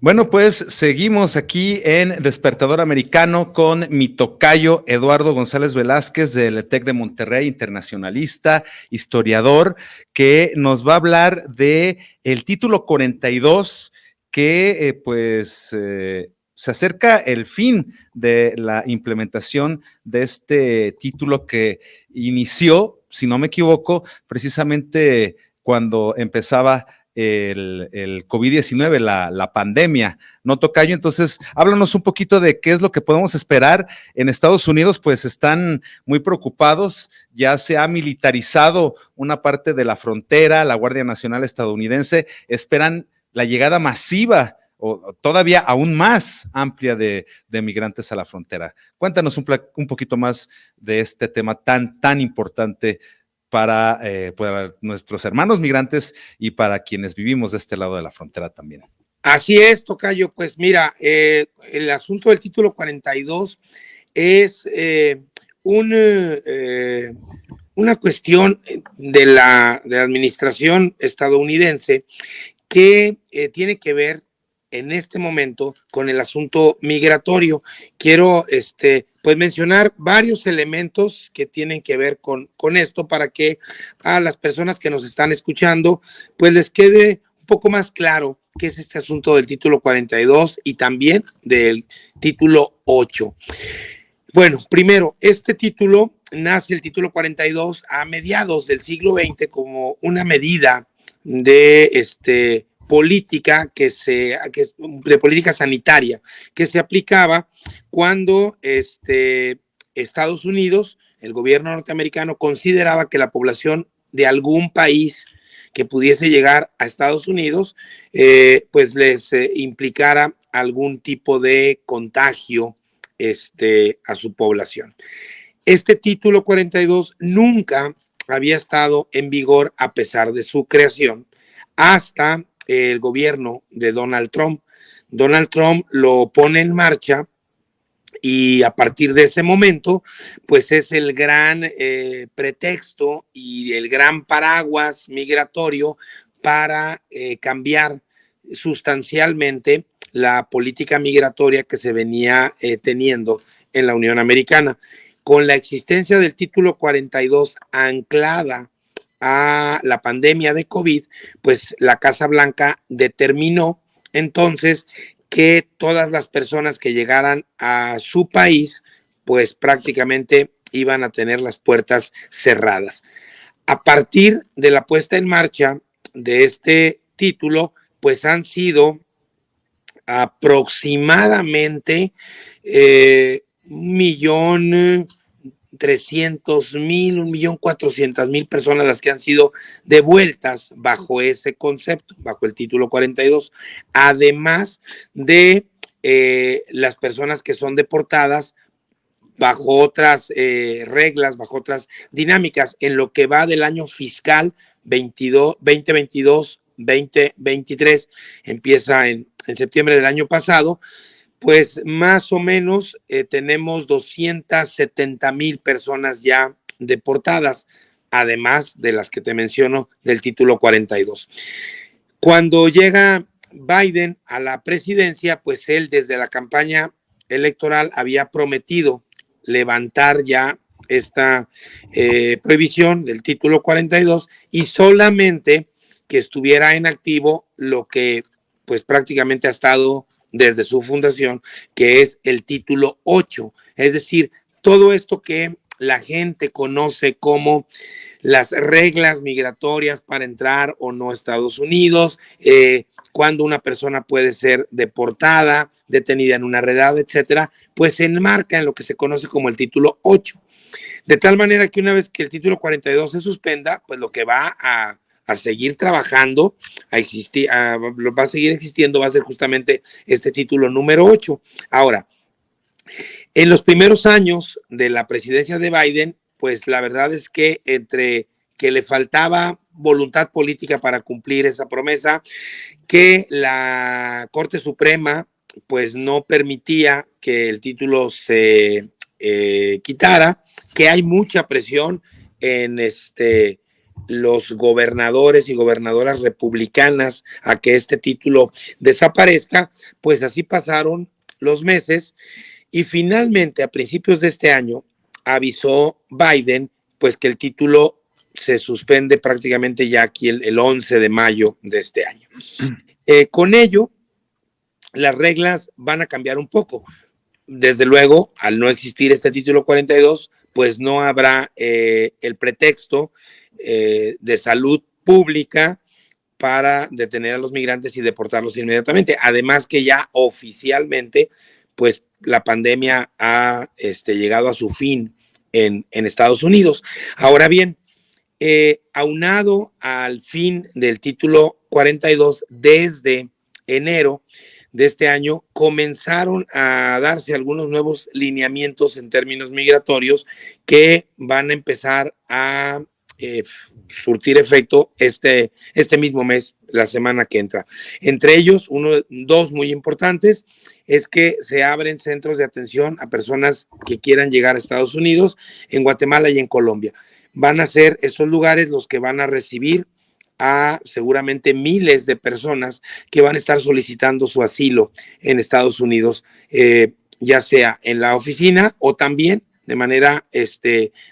Bueno, pues seguimos aquí en Despertador Americano con mi tocayo Eduardo González Velázquez del TEC de Monterrey, internacionalista, historiador, que nos va a hablar de el título 42 que se acerca el fin de la implementación de este título que inició, si no me equivoco, precisamente cuando empezaba el COVID-19, la pandemia, ¿no, tocayo? Entonces, háblanos un poquito de qué es lo que podemos esperar. En Estados Unidos, pues están muy preocupados, ya se ha militarizado una parte de la frontera, la Guardia Nacional estadounidense, esperan la llegada masiva o todavía aún más amplia de migrantes a la frontera. Cuéntanos un poquito más de este tema tan importante para nuestros hermanos migrantes y para quienes vivimos de este lado de la frontera también. Así es, tocayo. Pues mira, el asunto del título 42 es una cuestión de la administración estadounidense que tiene que ver en este momento con el asunto migratorio. Quiero pues mencionar varios elementos que tienen que ver con esto para que a las personas que nos están escuchando pues les quede un poco más claro qué es este asunto del título 42 y también del título 8. Bueno, primero, este título nace, el título 42, a mediados del siglo XX como una medida de política de política sanitaria que se aplicaba cuando Estados Unidos, el gobierno norteamericano, consideraba que la población de algún país que pudiese llegar a Estados Unidos, pues les implicara algún tipo de contagio a su población. Este título 42 nunca había estado en vigor a pesar de su creación hasta el gobierno de Donald Trump. Donald Trump lo pone en marcha y a partir de ese momento, pues es el gran pretexto y el gran paraguas migratorio para cambiar sustancialmente la política migratoria que se venía teniendo en la Unión Americana. Con la existencia del título 42 anclada a la pandemia de COVID, pues la Casa Blanca determinó entonces que todas las personas que llegaran a su país, pues prácticamente iban a tener las puertas cerradas. A partir de la puesta en marcha de este título, pues han sido aproximadamente 1.300.000, 1.400.000 personas las que han sido devueltas bajo ese concepto, bajo el título 42, además de las personas que son deportadas bajo otras reglas, bajo otras dinámicas, en lo que va del año fiscal 2022-2023, empieza en septiembre del año pasado, pues más o menos tenemos 270.000 personas ya deportadas, además de las que te menciono del título 42. Cuando llega Biden a la presidencia, pues él desde la campaña electoral había prometido levantar ya esta prohibición del título 42 y solamente que estuviera en activo lo que pues prácticamente ha estado desde su fundación, que es el título 8, es decir, todo esto que la gente conoce como las reglas migratorias para entrar o no a Estados Unidos, cuando una persona puede ser deportada, detenida en una redada, etcétera, pues se enmarca en lo que se conoce como el título 8. De tal manera que una vez que el título 42 se suspenda, pues lo que va a seguir trabajando, va a seguir existiendo, va a ser justamente este título número 8. Ahora, en los primeros años de la presidencia de Biden, pues la verdad es que entre que le faltaba voluntad política para cumplir esa promesa, que la Corte Suprema pues no permitía que el título se quitara, que hay mucha presión en los gobernadores y gobernadoras republicanas a que este título desaparezca, pues así pasaron los meses y finalmente a principios de este año avisó Biden pues que el título se suspende prácticamente ya aquí el 11 de mayo de este año. Con ello, las reglas van a cambiar un poco. Desde luego, al no existir este título 42, pues no habrá el pretexto de salud pública para detener a los migrantes y deportarlos inmediatamente. Además que ya oficialmente, pues la pandemia ha llegado a su fin en Estados Unidos. Ahora bien, aunado al fin del título 42 desde enero de este año, comenzaron a darse algunos nuevos lineamientos en términos migratorios que van a empezar a surtir efecto este mismo mes, la semana que entra. Entre ellos, dos muy importantes, es que se abren centros de atención a personas que quieran llegar a Estados Unidos, en Guatemala y en Colombia. Van a ser estos lugares los que van a recibir a seguramente miles de personas que van a estar solicitando su asilo en Estados Unidos, ya sea en la oficina o también de manera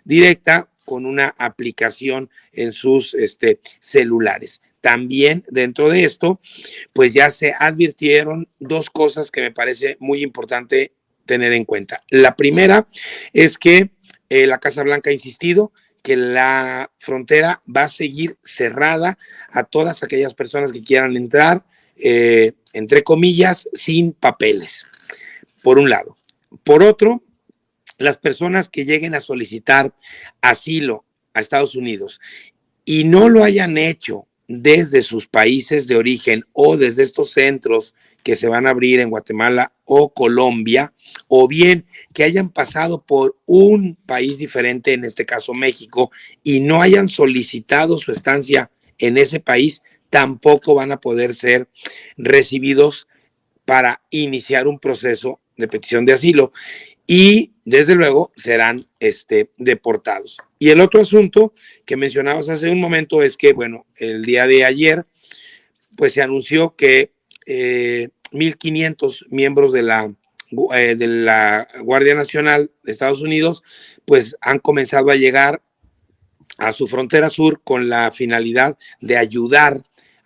directa con una aplicación en sus celulares. También dentro de esto, pues ya se advirtieron dos cosas que me parece muy importante tener en cuenta. La primera es que la Casa Blanca ha insistido que la frontera va a seguir cerrada a todas aquellas personas que quieran entrar, entre comillas, sin papeles, por un lado. Por otro, las personas que lleguen a solicitar asilo a Estados Unidos y no lo hayan hecho desde sus países de origen o desde estos centros que se van a abrir en Guatemala o Colombia, o bien que hayan pasado por un país diferente, en este caso México, y no hayan solicitado su estancia en ese país, tampoco van a poder ser recibidos para iniciar un proceso de petición de asilo y desde luego serán deportados. Y el otro asunto que mencionabas hace un momento es que, bueno, el día de ayer, pues se anunció que 1,500 miembros de la Guardia Nacional de Estados Unidos, pues han comenzado a llegar a su frontera sur con la finalidad de ayudar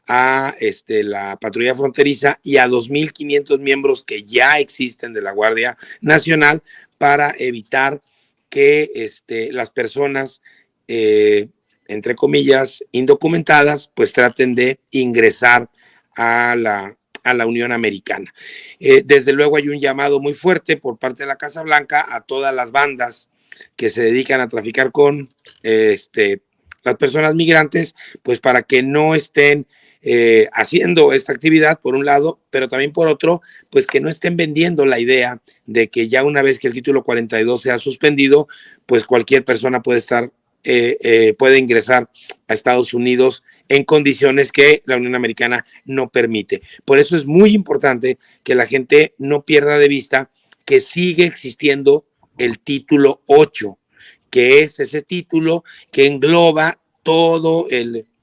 a la patrulla fronteriza y a 2,500 miembros que ya existen de la Guardia Nacional para evitar que las personas, entre comillas, indocumentadas, pues traten de ingresar a la Unión Americana. Desde luego hay un llamado muy fuerte por parte de la Casa Blanca a todas las bandas que se dedican a traficar con las personas migrantes, pues para que no estén haciendo esta actividad por un lado, pero también por otro, pues que no estén vendiendo la idea de que ya una vez que el título 42 sea suspendido, pues cualquier persona puede estar, puede ingresar a Estados Unidos en condiciones que la Unión Americana no permite. Por eso es muy importante que la gente no pierda de vista que sigue existiendo el título 8, que es ese título que engloba todo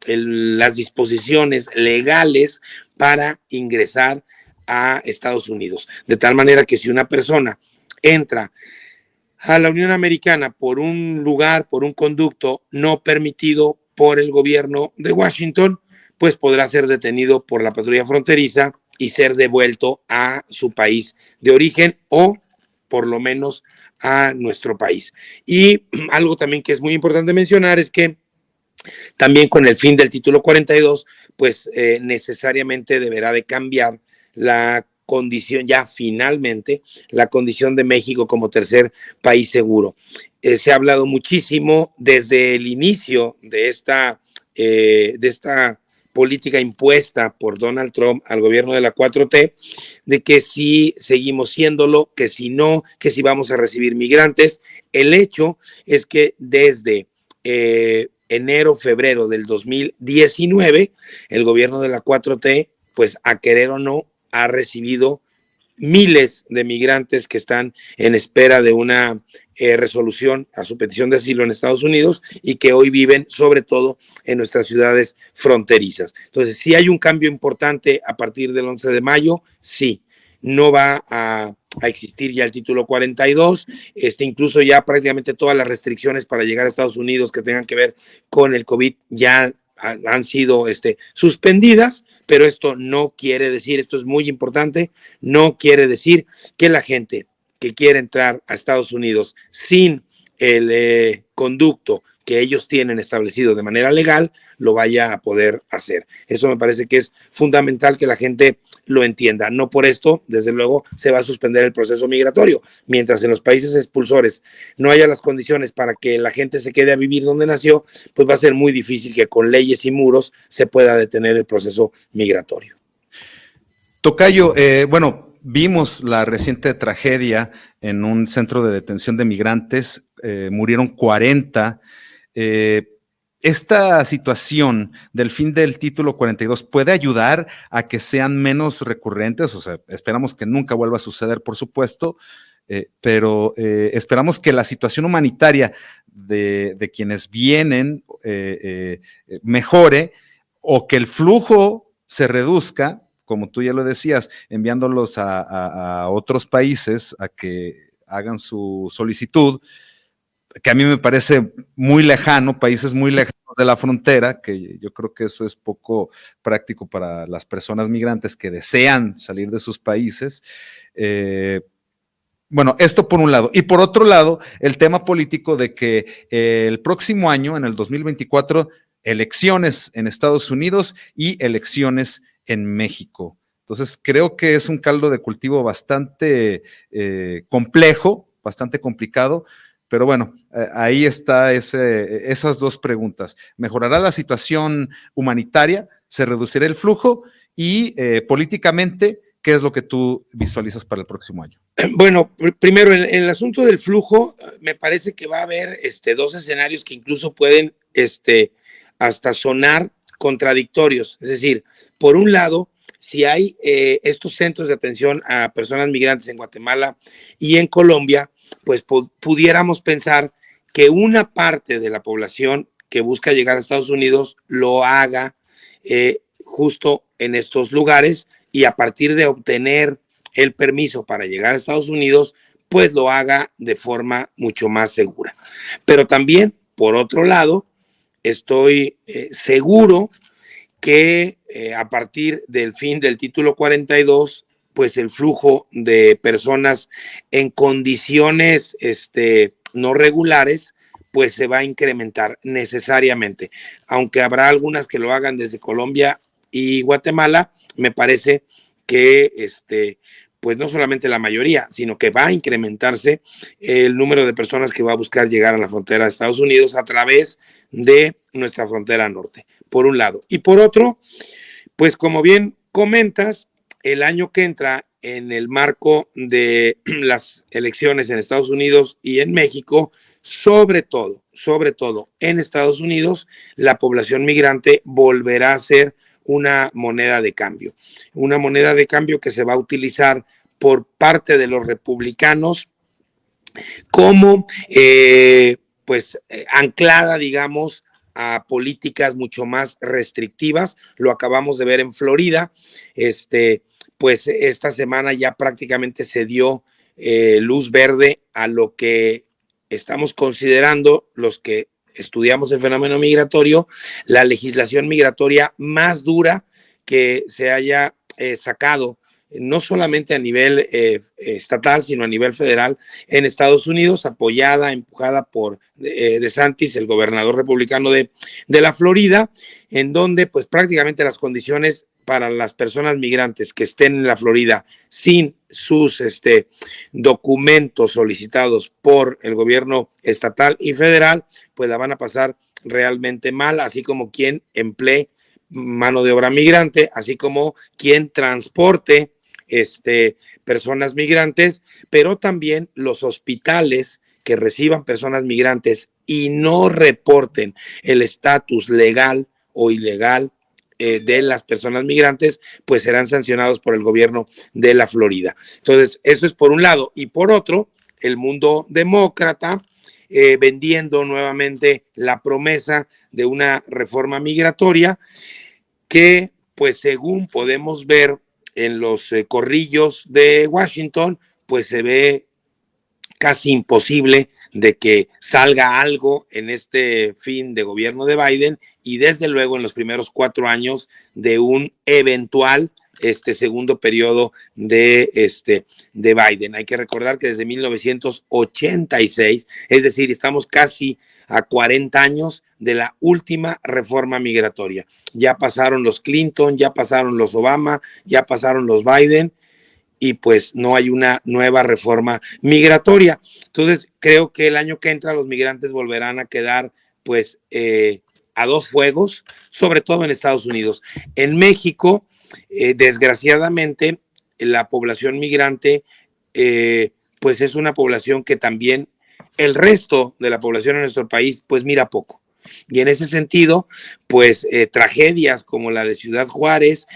las disposiciones legales para ingresar a Estados Unidos. De tal manera que si una persona entra a la Unión Americana por un lugar, por un conducto no permitido por el gobierno de Washington, pues podrá ser detenido por la patrulla fronteriza y ser devuelto a su país de origen o por lo menos a nuestro país. Y algo también que es muy importante mencionar es que también con el fin del título 42, pues necesariamente deberá de cambiar la condición, ya finalmente, la condición de México como tercer país seguro. Se ha hablado muchísimo desde el inicio de esta política impuesta por Donald Trump al gobierno de la 4T, de que si seguimos siéndolo, que si no, que si vamos a recibir migrantes. El hecho es que desde enero, febrero del 2019, el gobierno de la 4T, pues a querer o no, ha recibido miles de migrantes que están en espera de una resolución a su petición de asilo en Estados Unidos y que hoy viven sobre todo en nuestras ciudades fronterizas. Entonces, si hay un cambio importante a partir del 11 de mayo, sí, no va a existir ya el título 42, incluso ya prácticamente todas las restricciones para llegar a Estados Unidos que tengan que ver con el COVID ya han sido suspendidas, pero esto no quiere decir, esto es muy importante, no quiere decir que la gente que quiere entrar a Estados Unidos sin el conducto que ellos tienen establecido de manera legal, lo vaya a poder hacer. Eso me parece que es fundamental que la gente lo entienda. No por esto, desde luego, se va a suspender el proceso migratorio. Mientras en los países expulsores no haya las condiciones para que la gente se quede a vivir donde nació, pues va a ser muy difícil que con leyes y muros se pueda detener el proceso migratorio. Tocayo, bueno, vimos la reciente tragedia en un centro de detención de migrantes, murieron 40. ¿Esta situación del fin del título 42 puede ayudar a que sean menos recurrentes? O sea, esperamos que nunca vuelva a suceder, por supuesto, pero esperamos que la situación humanitaria de quienes vienen mejore, o que el flujo se reduzca, como tú ya lo decías, enviándolos a otros países a que hagan su solicitud, que a mí me parece muy lejano, países muy lejanos de la frontera, que yo creo que eso es poco práctico para las personas migrantes que desean salir de sus países. Bueno, esto por un lado. Y por otro lado, el tema político de que el próximo año, en el 2024, elecciones en Estados Unidos y elecciones en México. Entonces, creo que es un caldo de cultivo bastante complejo, bastante complicado, pero bueno, ahí está esas dos preguntas. ¿Mejorará la situación humanitaria? ¿Se reducirá el flujo? Y políticamente, ¿qué es lo que tú visualizas para el próximo año? Bueno, primero, en el asunto del flujo, me parece que va a haber dos escenarios que incluso pueden hasta sonar contradictorios. Es decir, por un lado, si hay estos centros de atención a personas migrantes en Guatemala y en Colombia, pues pudiéramos pensar que una parte de la población que busca llegar a Estados Unidos lo haga justo en estos lugares, y a partir de obtener el permiso para llegar a Estados Unidos, pues lo haga de forma mucho más segura. Pero también, por otro lado, estoy seguro que a partir del fin del título 42, pues el flujo de personas en condiciones no regulares, pues se va a incrementar necesariamente. Aunque habrá algunas que lo hagan desde Colombia y Guatemala, me parece que pues no solamente la mayoría, sino que va a incrementarse el número de personas que va a buscar llegar a la frontera de Estados Unidos a través de nuestra frontera norte, por un lado. Y por otro, pues como bien comentas, el año que entra, en el marco de las elecciones en Estados Unidos y en México, sobre todo en Estados Unidos, la población migrante volverá a ser una moneda de cambio que se va a utilizar por parte de los republicanos como anclada, digamos, a políticas mucho más restrictivas. Lo acabamos de ver en Florida. Pues esta semana ya prácticamente se dio luz verde a lo que estamos considerando los que estudiamos el fenómeno migratorio, la legislación migratoria más dura que se haya sacado, no solamente a nivel estatal, sino a nivel federal en Estados Unidos, apoyada, empujada por DeSantis, el gobernador republicano de la Florida, en donde pues prácticamente las condiciones para las personas migrantes que estén en la Florida sin sus documentos solicitados por el gobierno estatal y federal, pues la van a pasar realmente mal, así como quien emplee mano de obra migrante, así como quien transporte personas migrantes, pero también los hospitales que reciban personas migrantes y no reporten el estatus legal o ilegal de las personas migrantes, pues serán sancionados por el gobierno de la Florida. Entonces, eso es por un lado. Y por otro, el mundo demócrata, vendiendo nuevamente la promesa de una reforma migratoria que, pues según podemos ver en los corrillos de Washington, pues se ve casi imposible de que salga algo en este fin de gobierno de Biden y desde luego en los primeros 4 años de un eventual segundo periodo de Biden. Hay que recordar que desde 1986, es decir, estamos casi a 40 años de la última reforma migratoria. Ya pasaron los Clinton, ya pasaron los Obama, ya pasaron los Biden, y pues no hay una nueva reforma migratoria. Entonces, creo que el año que entra los migrantes volverán a quedar pues a dos fuegos, sobre todo en Estados Unidos. En México, desgraciadamente, la población migrante pues es una población que también el resto de la población en nuestro país pues mira poco. Y en ese sentido, pues tragedias como la de Ciudad Juárez,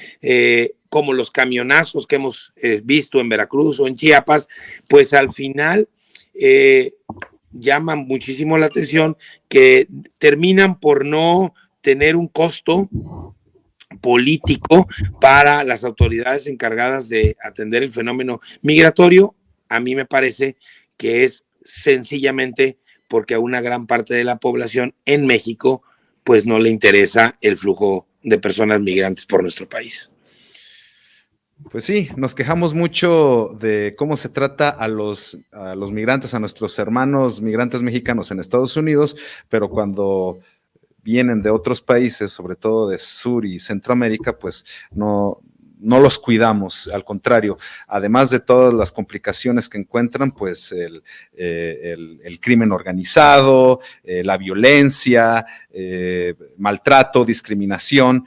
como los camionazos que hemos visto en Veracruz o en Chiapas, pues al final llaman muchísimo la atención, que terminan por no tener un costo político para las autoridades encargadas de atender el fenómeno migratorio. A mí me parece que es sencillamente porque a una gran parte de la población en México pues no le interesa el flujo de personas migrantes por nuestro país. Pues sí, nos quejamos mucho de cómo se trata a los migrantes, a nuestros hermanos migrantes mexicanos en Estados Unidos, pero cuando vienen de otros países, sobre todo de Sur y Centroamérica, pues no los cuidamos, al contrario, además de todas las complicaciones que encuentran, pues el crimen organizado, la violencia, maltrato, discriminación.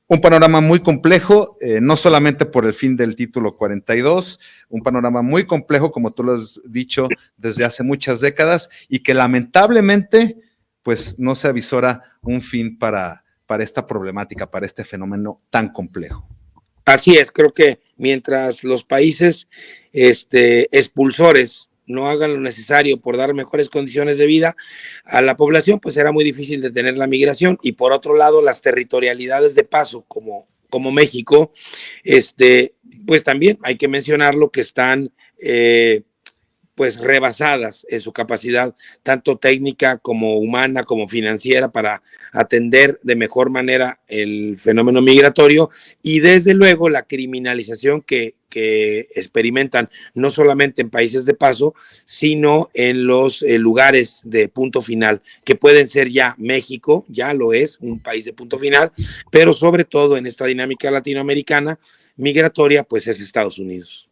Un panorama muy complejo, no solamente por el fin del título 42, un panorama muy complejo, como tú lo has dicho, desde hace muchas décadas y que lamentablemente pues no se avisora un fin para esta problemática, para este fenómeno tan complejo. Así es, creo que mientras los países expulsores no hagan lo necesario por dar mejores condiciones de vida a la población, pues será muy difícil detener la migración. Y por otro lado, las territorialidades de paso, como México, pues también hay que mencionarlo, que están pues rebasadas en su capacidad tanto técnica como humana como financiera para atender de mejor manera el fenómeno migratorio, y desde luego la criminalización que experimentan no solamente en países de paso, sino en los lugares de punto final, que pueden ser ya México, ya lo es, un país de punto final, pero sobre todo en esta dinámica latinoamericana migratoria, pues es Estados Unidos.